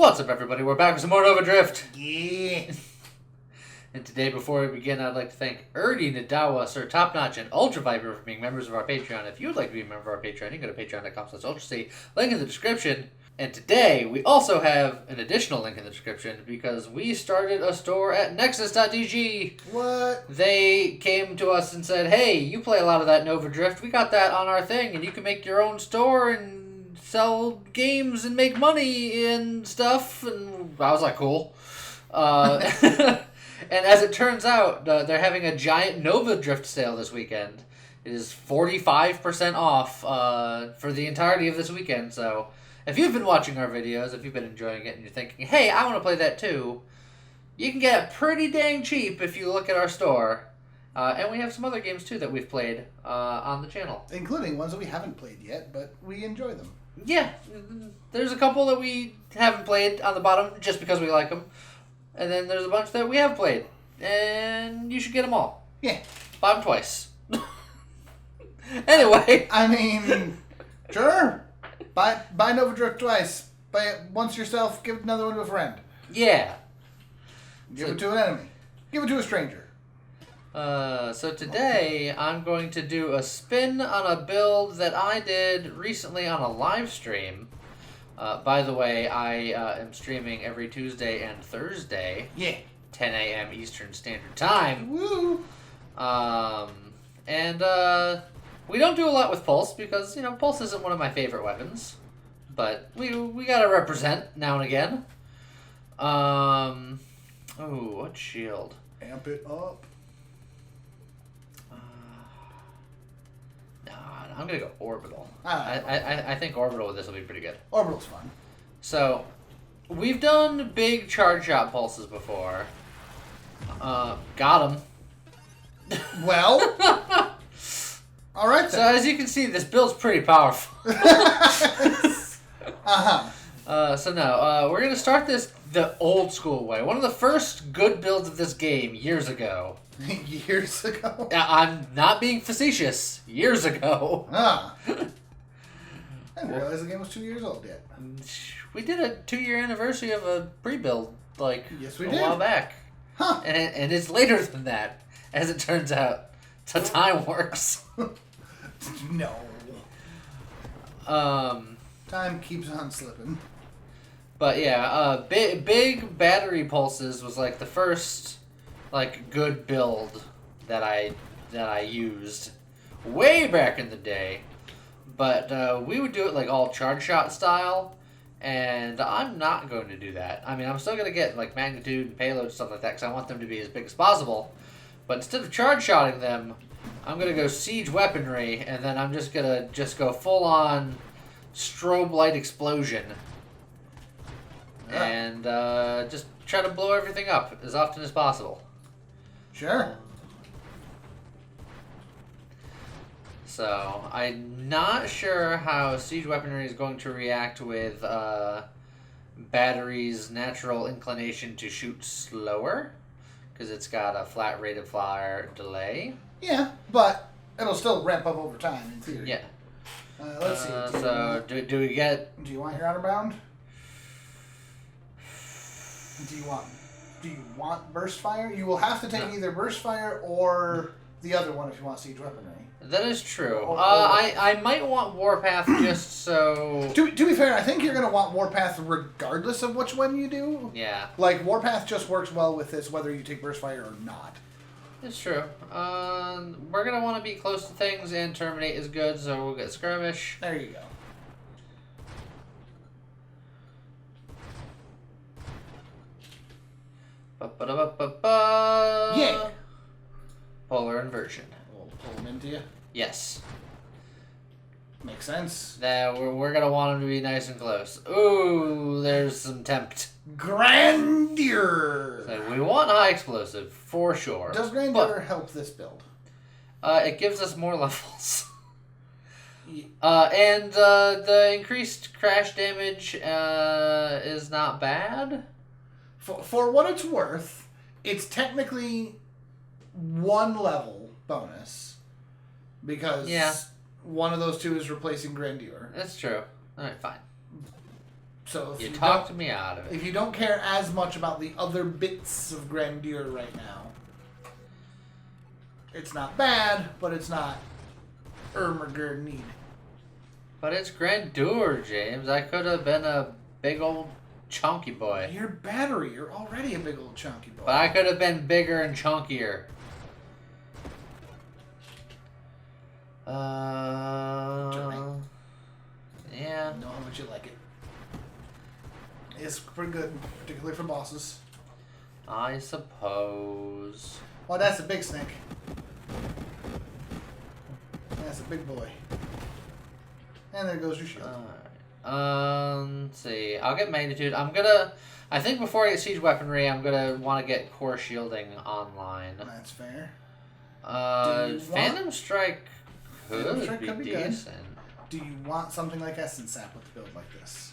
What's up, everybody? We're back with some more Nova Drift. Yeah. And today, before we begin, I'd like to thank Erdy, Nadawa, Sir Topnotch, and Ultra Viper for being members of our Patreon. If you would like to be a member of our Patreon, you can go to patreon.com/ultrac. Link in the description. And today, we also have an additional link in the description because we started a store at Nexus.dg. What? They came to us and said, hey, you play a lot of that Nova Drift. We got that on our thing, and you can make your own store and sell games and make money and stuff. And I was like, cool. And as it turns out, they're having a giant Nova Drift sale this weekend. It is 45% off for the entirety of this weekend. So if you've been watching our videos, if you've been enjoying it, and you're thinking, hey, I want to play that too, you can get it pretty dang cheap if you look at our store. And we have some other games too that we've played on the channel. Including ones that we haven't played yet, but we enjoy them. Yeah, there's a couple that we haven't played on the bottom just because we like them. And then there's a bunch that we have played. And you should get them all. Yeah. Buy them twice. Anyway. I mean, sure. Buy Nova Drift twice. Buy it once yourself, give another one to a friend. Yeah. Give it to an enemy. Give it to a stranger. So today, I'm going to do a spin on a build that I did recently on a live stream. By the way, I am streaming every Tuesday and Thursday. Yeah. 10 a.m. Eastern Standard Time. Woo! And we don't do a lot with Pulse because, Pulse isn't one of my favorite weapons. But we gotta represent now and again. Oh, what shield? Amp it up. I'm gonna go Orbital. I I think Orbital with this will be pretty good. Orbital's fun. So, we've done big charge shot pulses before. Got them. Well. All right then. So as you can see, this build's pretty powerful. So no, we're gonna start this the old school way. One of the first good builds of this game years ago. Years ago? I'm not being facetious. Years ago. I didn't realize the game was 2 years old yet. We did a 2-year anniversary of a pre-build, yes, we a did. while back. Huh. And it's later than that, as it turns out. So time works. No. Time keeps on slipping. But yeah, big battery pulses was the first good build that I used way back in the day. But we would do it all charge shot style, and I'm not going to do that. I mean, I'm still going to get magnitude and payload and stuff like that because I want them to be as big as possible. But instead of charge shotting them, I'm going to go siege weaponry, and then I'm just going to go full on strobe light explosion. Yeah. And just try to blow everything up as often as possible. Sure. So, I'm not sure how siege weaponry is going to react with battery's natural inclination to shoot slower, because it's got a flat rate of fire delay. Yeah, but it'll still ramp up over time in theory. Yeah. Let's see. Do we get... Do you want your outer bound? Do you want burst fire? You will have to take either burst fire or the other one if you want siege weaponry. That is true. I might want Warpath just so... To be fair, I think you're going to want Warpath regardless of which one you do. Yeah. Warpath just works well with this whether you take burst fire or not. It's true. We're going to want to be close to things, and Terminate is good, so we'll get Skirmish. There you go. Yeah. Polar inversion. We'll pull them into you. Yes. Makes sense. We're gonna want them to be nice and close. Ooh, there's some tempt. Grandeur. So we want high explosive for sure. Does Grandeur help this build? It gives us more levels. And the increased crash damage is not bad. For what it's worth, it's technically 1 level bonus because one of those two is replacing Grandeur. That's true. All right, fine. So if You you talked don't- me out of it. If you don't care as much about the other bits of grandeur right now, it's not bad, but it's not Ermagerd need. But it's grandeur, James. I could have been a big old chunky boy. Your battery, you're already a big old chunky boy. But I could have been bigger and chunkier. Yeah. I know how much you like it. It's pretty good, particularly for bosses. I suppose. Oh, that's a big snake. That's a big boy. And there goes your shield. Let's see. I'll get magnitude. I think before I get siege weaponry, I'm gonna want to get core shielding online. That's fair. Phantom Strike Phantom Strike could could be be good. decent. Do you want something like Essence Sap with a build like this?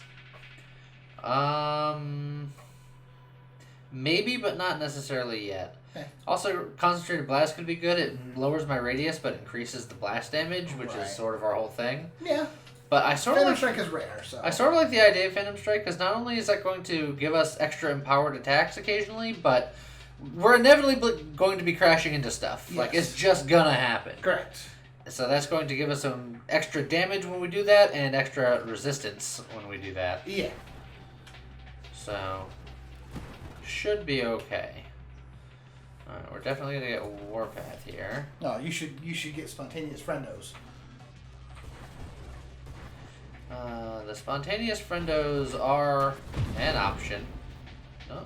Maybe, but not necessarily yet. Okay. Also, Concentrated Blast could be good. It lowers my radius, but increases the blast damage, which Right. is sort of our whole thing. Yeah. But I sort of Phantom like, Strike is rare, so. I sort of like the idea of Phantom Strike, because not only is that going to give us extra empowered attacks occasionally, but we're inevitably going to be crashing into stuff. Yes. Like, it's just gonna happen. Correct. So that's going to give us some extra damage when we do that, and extra resistance when we do that. Yeah. So, should be okay. Alright, we're definitely gonna get Warpath here. No, you should get Spontaneous Friendos. The spontaneous friendos are an option. Oh,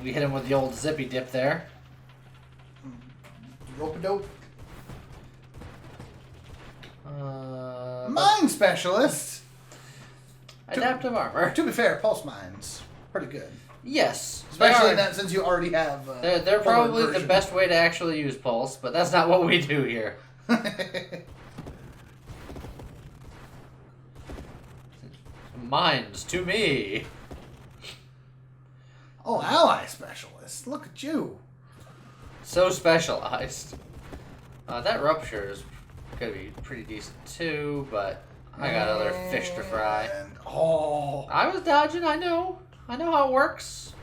we hit him with the old zippy dip there. Rope-a-dope. Uh, Mine Specialist! Adaptive armor. To be fair, Pulse Mines. Pretty good. Yes. Especially they in that since you already have... They're probably forward the version. best way to actually use Pulse, but that's not what we do here. Mines to me. Oh, Ally Specialist. Look at you. So specialized. That rupture is gonna be pretty decent too, but I got other fish to fry. And, oh. I was dodging, I know. I know how it works.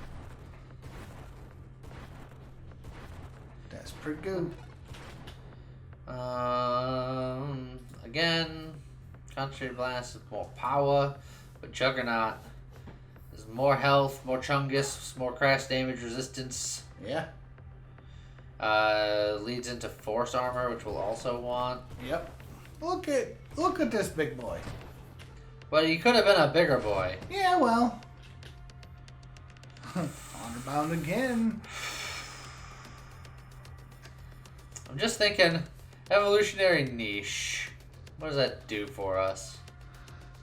That's pretty good. Again, Concentrated Blast is more power, but Juggernaut is more health, more chungus, more crash damage resistance. Yeah. Leads into Force Armor, which we'll also want. Yep. Look at this big boy. But he could have been a bigger boy. Yeah, well. Honor bound again. I'm just thinking, evolutionary niche. What does that do for us?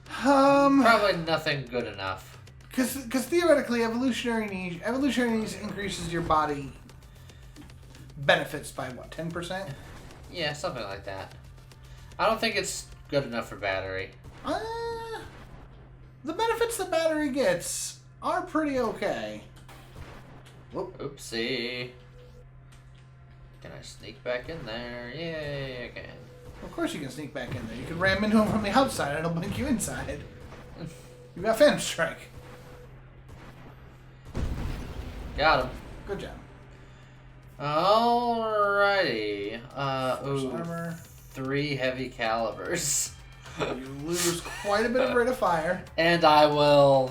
Probably nothing good enough. Because theoretically, evolutionary niche increases your body benefits by what, 10%? Yeah, something like that. I don't think it's good enough for battery. The benefits the battery gets are pretty okay. Whoop. Oopsie. Can I sneak back in there? Yay, I can. Of course you can sneak back in there. You can ram into him from the outside and it'll blink you inside. You got Phantom Strike. Got him. Good job. Alrighty. Force Ooh, armor. 3 heavy calibers. You lose quite a bit of rate of fire. And I'll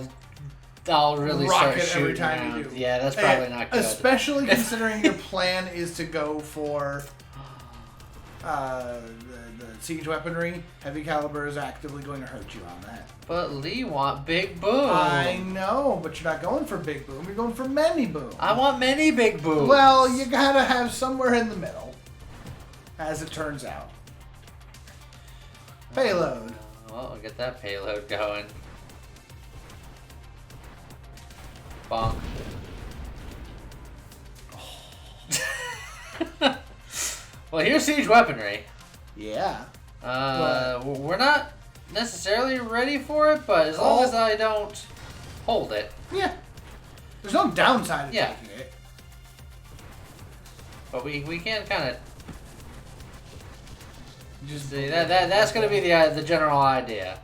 really Rock start it shooting every time rounds. you do. Yeah, that's probably not good. Especially considering your plan is to go for the siege weaponry. Heavy caliber is actively going to hurt you on that. But Lee want big boom. I know, but you're not going for big boom. You're going for many boom. I want many big booms. Well, you gotta have somewhere in the middle, as it turns out. Payload. Well, I'll get that payload going. Bonk. Well, here's siege weaponry. Yeah. We're not necessarily ready for it, but as long as I don't hold it. Yeah. There's no downside to Yeah. taking it. But we can kind of Just see that's going to be the general idea.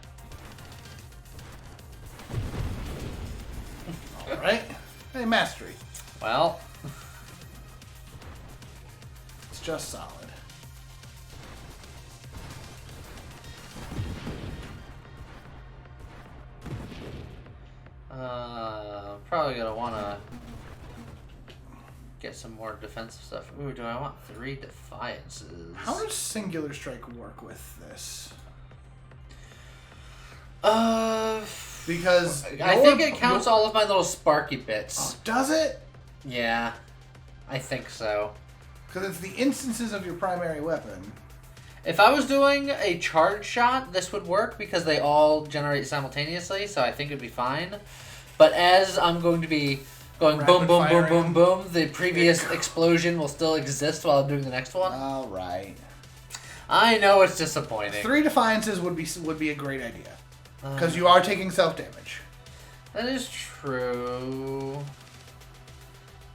Hey, mastery. Well, It's just solid. probably gonna wanna get some more defensive stuff. Ooh, do I want 3 defiances? How does Singular Strike work with this? Because I think it counts all of my little sparky bits. Oh, does it? Yeah, I think so. Because it's the instances of your primary weapon. If I was doing a charge shot, this would work because they all generate simultaneously, so I think it'd be fine. But as I'm going to be going boom, boom, boom, boom, boom, the previous explosion will still exist while I'm doing the next one. All right. I know it's disappointing. 3 defiances would be a great idea. Because you are taking self-damage. That is true.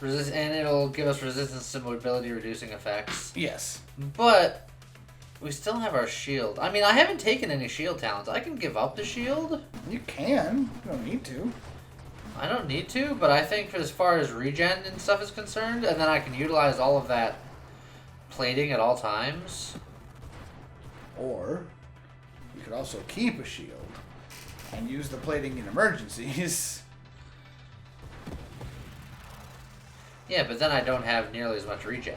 And it'll give us resistance to mobility reducing effects. Yes. But we still have our shield. I mean, I haven't taken any shield talents. I can give up the shield. You can. You don't need to. I don't need to, but I think as far as regen and stuff is concerned, and then I can utilize all of that plating at all times. Or you could also keep a shield and use the plating in emergencies. Yeah, but then I don't have nearly as much regen.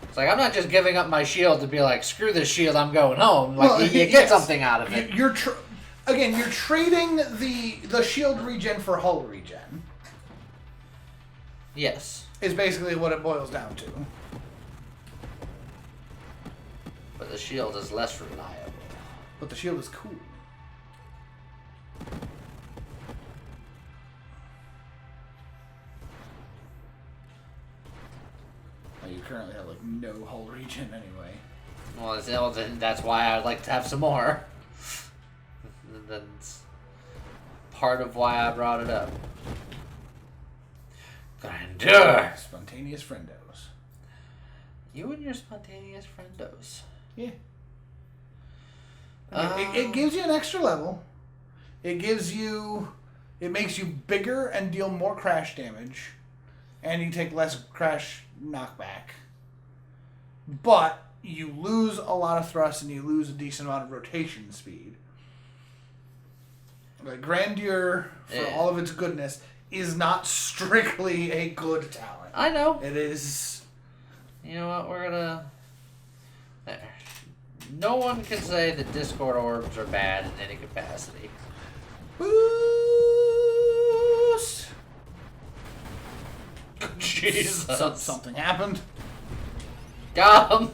It's like, I'm not just giving up my shield to be like, screw this shield, I'm going home. Like, Well, you get yes. something out of it. You're trading the shield regen for hull regen. Yes. Is basically what it boils down to. But the shield is less reliable. But the shield is cool. Well, you currently have like no hull regen anyway. Well, that's why I'd like to have some more. That's part of why I brought it up. Grandeur! Spontaneous friendos. You and your spontaneous friendos. Yeah. It gives you an extra level. It makes you bigger and deal more crash damage. And you take less crash knockback. But you lose a lot of thrust and you lose a decent amount of rotation speed. Like Grandeur, for all of its goodness, is not strictly a good talent. I know. It is... You know what, we're gonna... There. No one can say that Discord orbs are bad in any capacity. Boost! Jesus. Something happened. Got him.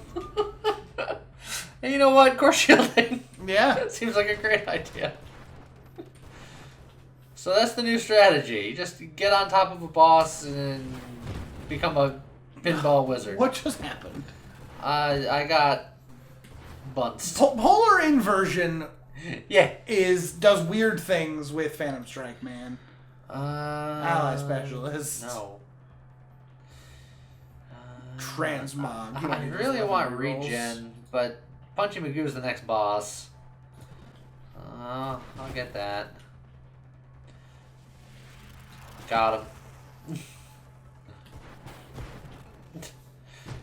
And you know what? Core shielding. Yeah. Seems like a great idea. So that's the new strategy. Just get on top of a boss and become a pinball wizard. What just happened? I got bunced. Polar Inversion Yeah. does weird things with Phantom Strike, man. Ally Specialist. No. Transmog. You don't I need those really weapon want rerolls. regen, but Punchy Magoo's the next boss. I'll get that. Got him.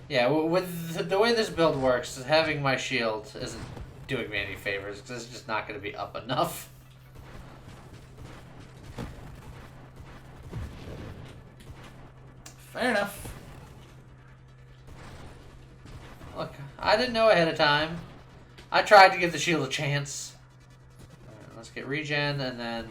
Yeah, with the way this build works, having my shield isn't doing me any favors because it's just not going to be up enough. Fair enough. Look, I didn't know ahead of time. I tried to give the shield a chance. Alright, let's get regen and then...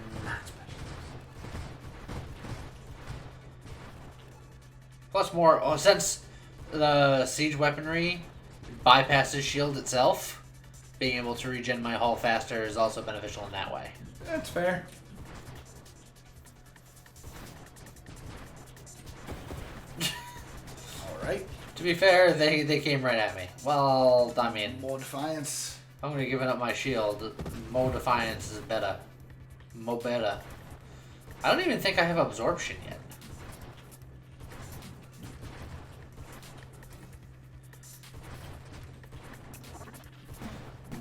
Plus more, since the siege weaponry bypasses shield itself, being able to regen my hull faster is also beneficial in that way. That's fair. Alright. To be fair, they came right at me. Well, I mean, More Defiance. I'm going to give up my shield. More Defiance is better. Mo better. I don't even think I have Absorption yet.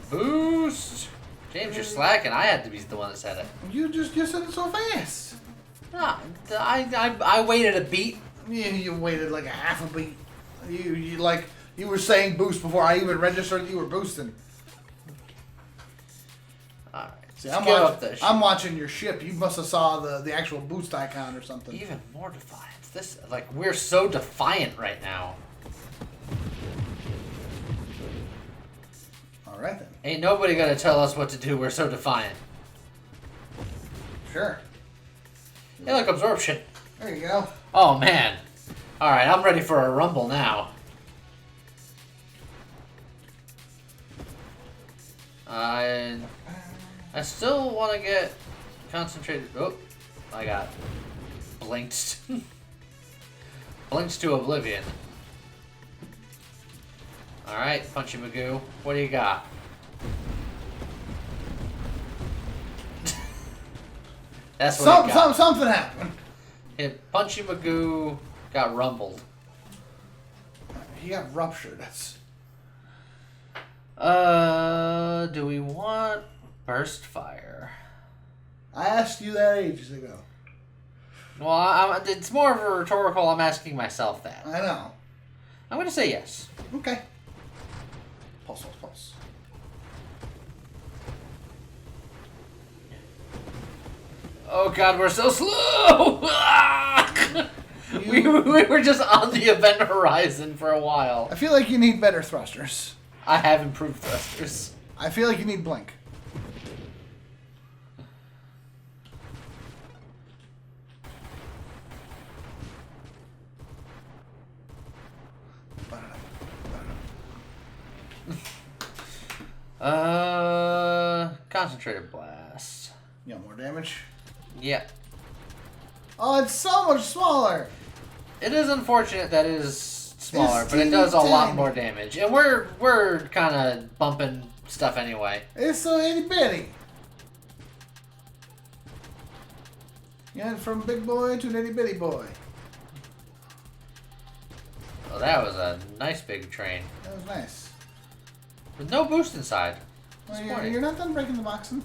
Boost! James, you're slacking. I had to be the one that said it. You said it so fast. No, No, I waited a beat. You waited like a half a beat. You were saying boost before I even registered that you were boosting. Alright. See, I'm watching your ship. You must have saw the actual boost icon or something. Even more defiant. This, like, we're so defiant right now. Alright then. Ain't nobody gonna tell us what to do. We're so defiant. Sure. Hey, look, absorption. There you go. Oh, man. Alright, I'm ready for a rumble now. I still want to get concentrated. Oh, I got blinked. Blinked to oblivion. Alright, Punchy Magoo. What do you got? That's what he got. Something happened. Punchy Magoo got rumbled. He got ruptured. That's... do we want burst fire? I asked you that ages ago. Well, it's more of a rhetorical. I'm asking myself that. I know. I'm gonna say yes. Okay. Pulse, pulse, pulse. Oh God, we're so slow! we were just on the event horizon for a while. I feel like you need better thrusters. I have improved thrusters. I feel like you need blink. Concentrated blast. You want more damage? Yeah. Oh, it's so much smaller. It is unfortunate that it is smaller, It's but it does a lot teeny more damage. And we're kind of bumping stuff anyway. It's so itty bitty. You went from big boy to an itty bitty boy. Well, that was a nice big train. That was nice. With no boost inside. Well, you're not done breaking the boxing.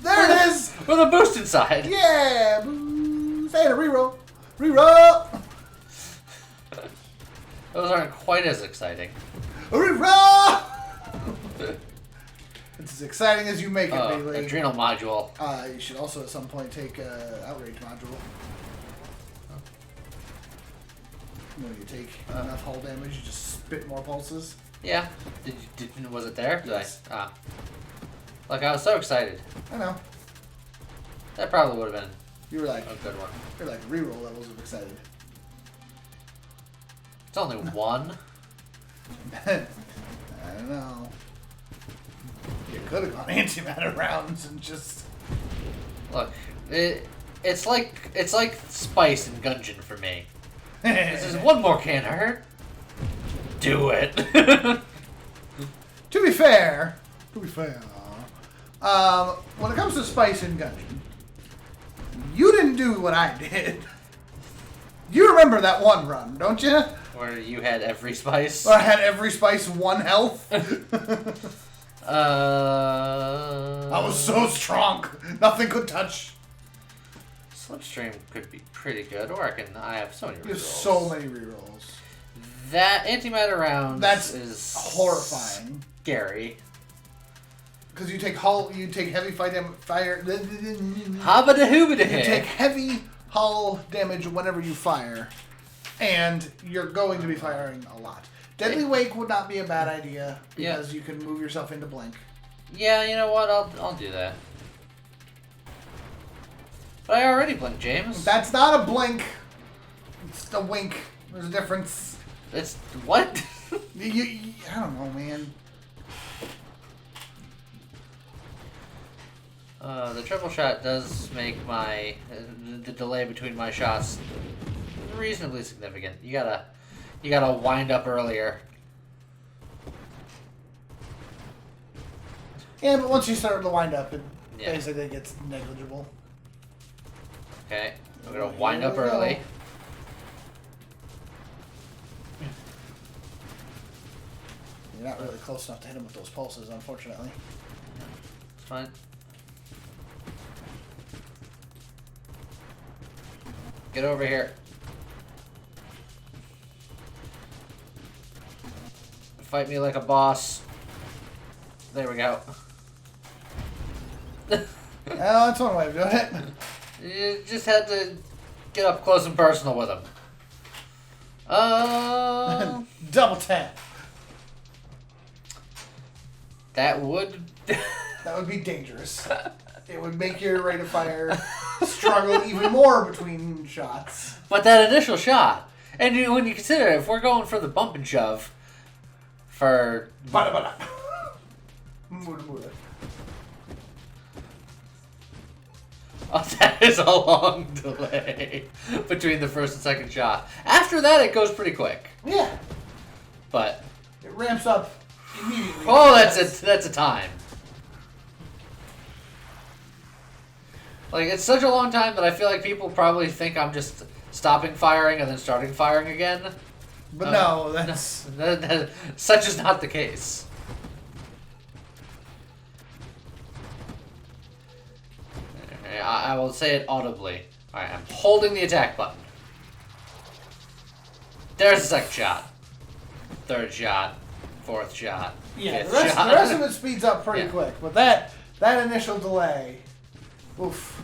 There it is! With a boost inside. Yeah! Say it, reroll. Reroll! Those aren't quite as exciting. Reroll! It's as exciting as you make it, Bailey. Adrenal module. You should also at some point take outrage module. When you take enough hull damage, you just spit more pulses. Yeah. Was it there? Yes. Look, I was so excited. I know. That probably would have been You were like a good one. You're like reroll levels of excited. It's only one. I don't know. You could have gone antimatter rounds and just Look, it's like spice in Gungeon for me. This is one more can't hurt. Do it. To be fair, when it comes to spice in Gungeon, you didn't do what I did. You remember that one run, don't you? Where you had every spice. Or I had every spice 1 health. I was so strong, nothing could touch. Slipstream could be pretty good, or I have so many rerolls. You have so many rerolls. That antimatter round is horrifying. Scary. Because you take hull, you take heavy fire. Habba hooba You take heavy hull damage whenever you fire, and you're going to be firing a lot. Deadly Wake would not be a bad idea because you can move yourself into blink. Yeah, you know what? I'll do that. But I already blinked, James. That's not a blink. It's a wink. There's a difference. It's what? I don't know, man. The triple shot does make the delay between my shots reasonably significant. You gotta wind up earlier. Yeah, but once you start to wind up, it basically gets negligible. Okay, I'm gonna wind up early. You're not really close enough to hit him with those pulses, unfortunately. It's fine. Get over here. Fight me like a boss. There we go. Well, that's one way of doing it. You just had to get up close and personal with him. Double tap. That would... That would be dangerous. It would make your rate of fire struggle even more between shots. But that initial shot, and when you consider if we're going for the bump and shove, for... Bada. Muda. Oh, that is a long delay between the first and second shot. After that, it goes pretty quick. Yeah. But... It ramps up immediately. Oh, that's a time. Like, it's such a long time that I feel like people probably think I'm just stopping firing and then starting firing again. But no, that's... Such is not the case. I will say it audibly. Alright, I'm holding the attack button. There's the second shot. Third shot. Fourth shot. Yeah, Fifth the rest shot. of it speeds up pretty quick. But that initial delay... Oof.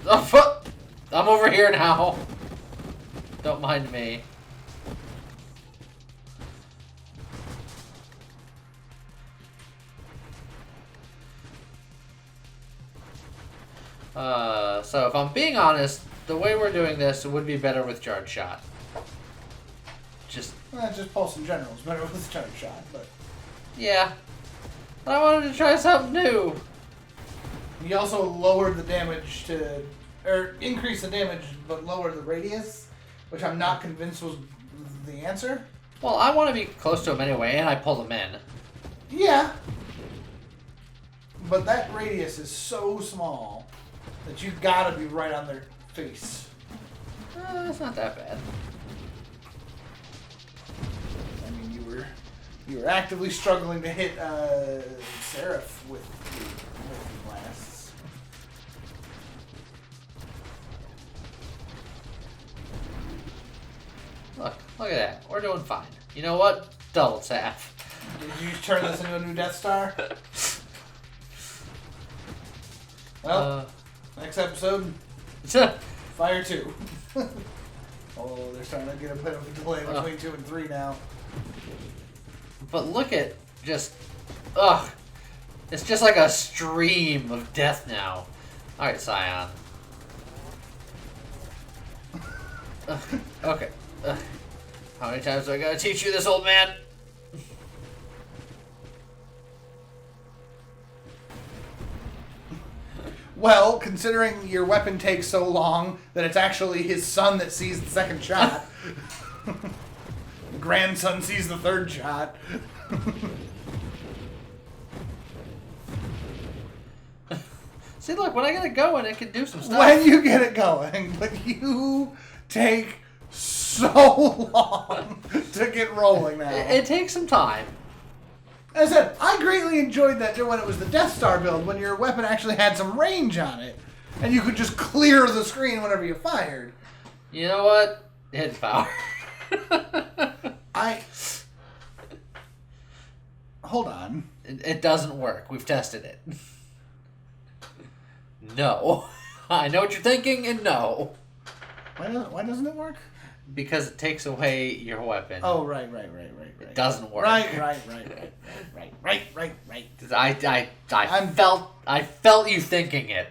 Oh, fuck! I'm over here now. Don't mind me. So if I'm being honest, the way we're doing this would be better with charge shot. Just pulse in general is better with charge shot, but... Yeah. But I wanted to try something new. He also lowered the damage to... Or increased the damage, but lowered the radius, which I'm not convinced was the answer. Well, I want to be close to him anyway, and I pull him in. Yeah. But that radius is so small that you gotta be right on their face. It's not that bad. I mean, you were actively struggling to hit Seraph with the blasts. Look at that. We're doing fine. You know what? Double tap. Did you turn this into a new Death Star? Well, next episode, Fire 2. Oh, they're starting to get a bit of a delay between 2 and 3 now. But look at just... Ugh. It's just like a stream of death now. Alright, Scion. Okay. How many times do I gotta teach you this, old man? Well, considering your weapon takes so long that it's actually his son that sees the second shot. Grandson sees the third shot. See, look, when I get it going, it can do some stuff. When you get it going, but you take so long to get rolling now. It takes some time. As I said, I greatly enjoyed that when it was the Death Star build, when your weapon actually had some range on it, and you could just clear the screen whenever you fired. You know what? Hidden power. Hold on. It doesn't work. We've tested it. No. I know what you're thinking, and no. Why doesn't it work? Because it takes away your weapon. Oh, right. It doesn't work. Right. I felt you thinking it.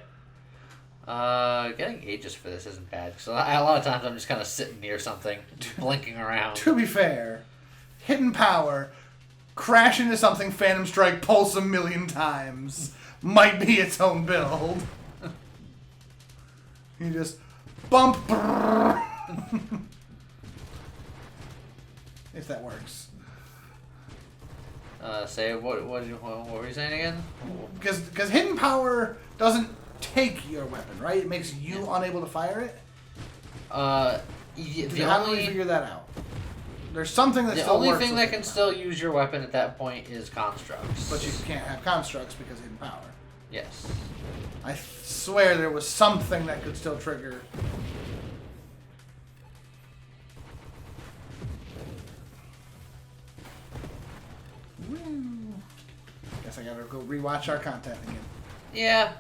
Getting ages for this isn't bad. So a lot of times I'm just kind of sitting near something, blinking around. To be fair, hidden power, crash into something, Phantom Strike, pulse a million times, might be its own build. You just bump. If that works. Say what were you saying again? Because hidden power doesn't take your weapon, right? It makes you unable to fire it. How do we figure that out? There's something that still works. The only thing that can still use your weapon at that point is constructs. But you can't have constructs because hidden power. Yes. I swear there was something that could still trigger. Woo. Guess I gotta go rewatch our content again. Yeah.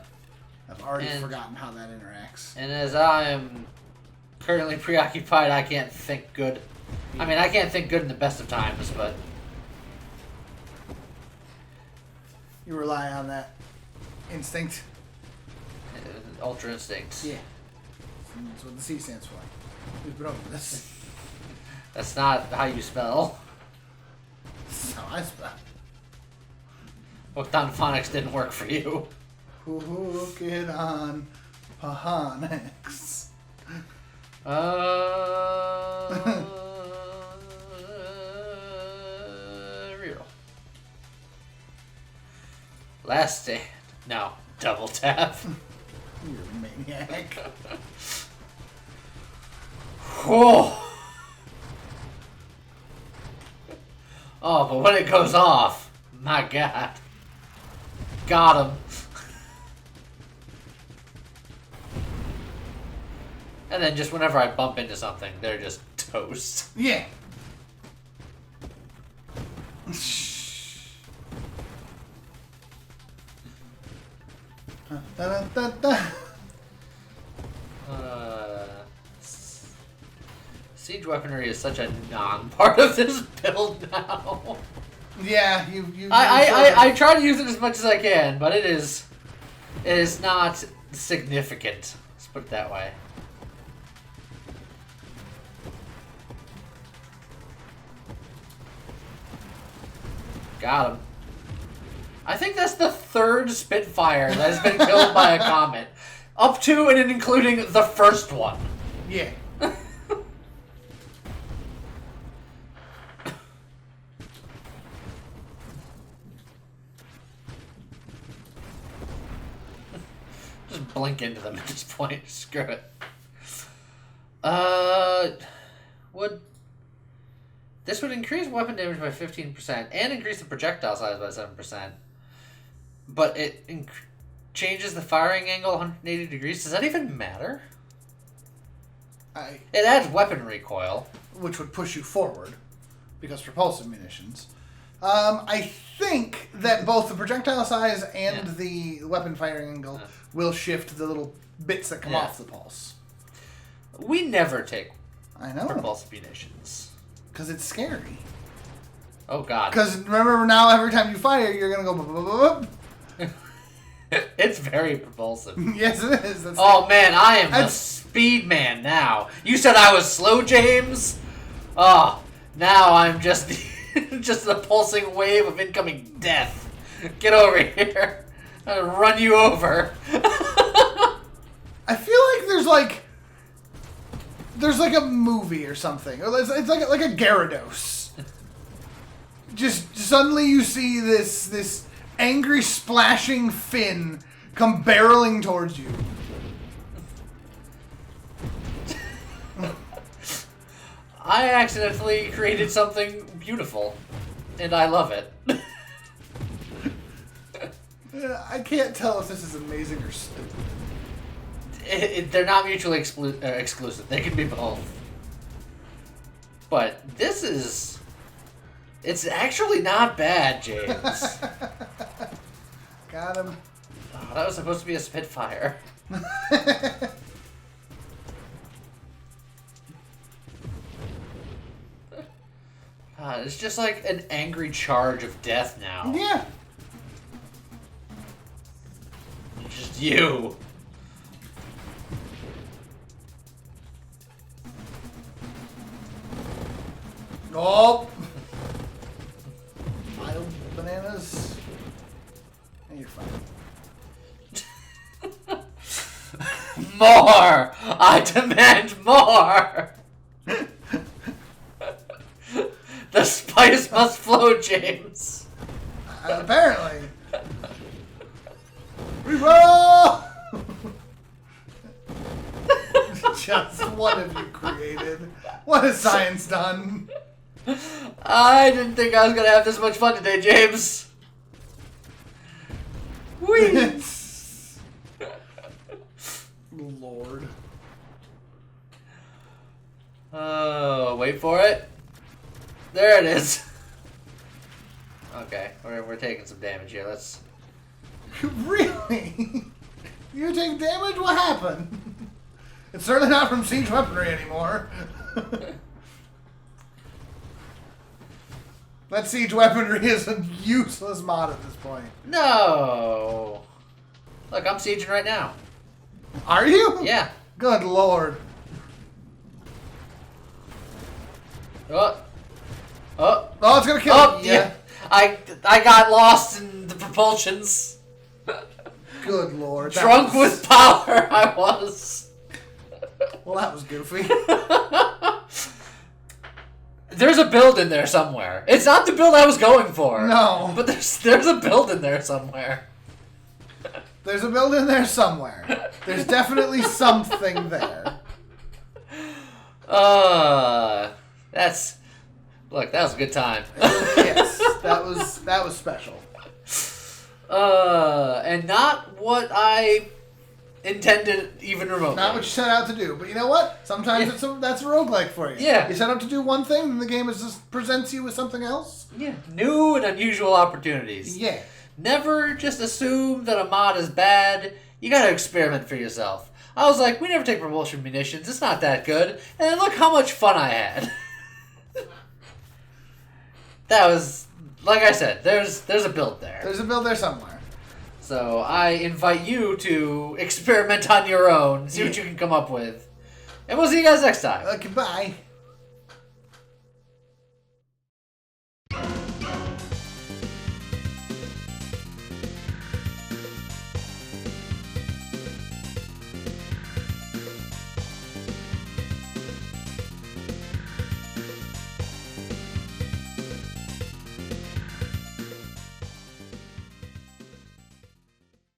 I've already forgotten how that interacts. And as I am currently preoccupied, I can't think good. I mean, I can't think good in the best of times, but... You rely on that instinct? Ultra Instinct. Yeah. That's what the C stands for. We've been over this. That's not how you spell. That's how I spell. Hooked on Phonics didn't work for you. Hook it on Phonics. Real. Last stand. No. Double tap. You're a maniac. Whoa. Oh, but when it goes off, my God. Got him. And then just whenever I bump into something, they're just toast. Yeah. Da, da, da, da. Siege weaponry is such a non-part of this build now. Yeah, I try to use it as much as I can, but it is not significant. Let's put it that way. Got him. I think that's the third Spitfire that has been killed by a comet. Up to and including the first one. Yeah. Just blink into them at this point. Screw it. This would increase weapon damage by 15% and increase the projectile size by 7%. But it changes the firing angle 180 degrees. Does that even matter? It adds weapon recoil. Which would push you forward, because propulsive munitions. I think that both the projectile size and the weapon firing angle will shift the little bits that come off the pulse. We never take propulsive munitions. Because it's scary. Oh, God. Because remember now, every time you fire, you're going to go... Bup, bup, bup, bup. It's very propulsive. Yes, it is. Man, I am a speed man now. You said I was slow, James? Oh, now I'm just just a pulsing wave of incoming death. Get over here. I'll run you over. I feel like there's like a movie or something. It's like a Gyarados. Just suddenly you see this angry splashing fin come barreling towards you. I accidentally created something beautiful, and I love it. I can't tell if this is amazing or stupid. They're not mutually exclusive. They can be both. But this is... It's actually not bad, James. Got him. Oh, that was supposed to be a Spitfire. It's just like an angry charge of death now. Yeah. Just you. Oh. Wild bananas. And you're fine. More! I demand more! The spice must flow, James. Apparently. Reroll! Just what have you created? What has science done? I didn't think I was going to have this much fun today, James. Whee! Lord. Oh, wait for it. There it is. Okay, we're taking some damage here. Let's. Really? You take damage? What happened? It's certainly not from siege weaponry anymore. That siege weaponry is a useless mod at this point. No. Look, I'm sieging right now. Are you? Yeah. Good lord. Oh, it's gonna kill oh, you. yeah. I got lost in the propulsions. Good lord. Drunk with power, I was. Well, that was goofy. There's a build in there somewhere. It's not the build I was going for. No. But there's a build in there somewhere. There's a build in there somewhere. There's definitely something there. Look, that was a good time. Yes, that was special. And not what I intended even remotely. Not what you set out to do, but you know what? Sometimes that's a roguelike for you. Yeah. You set out to do one thing, and the game just presents you with something else. Yeah. New and unusual opportunities. Yeah. Never just assume that a mod is bad. You gotta experiment for yourself. I was like, we never take propulsion munitions. It's not that good. And look how much fun I had. That was, like I said, there's a build there. There's a build there somewhere. So I invite you to experiment on your own, see what you can come up with. And we'll see you guys next time. Goodbye.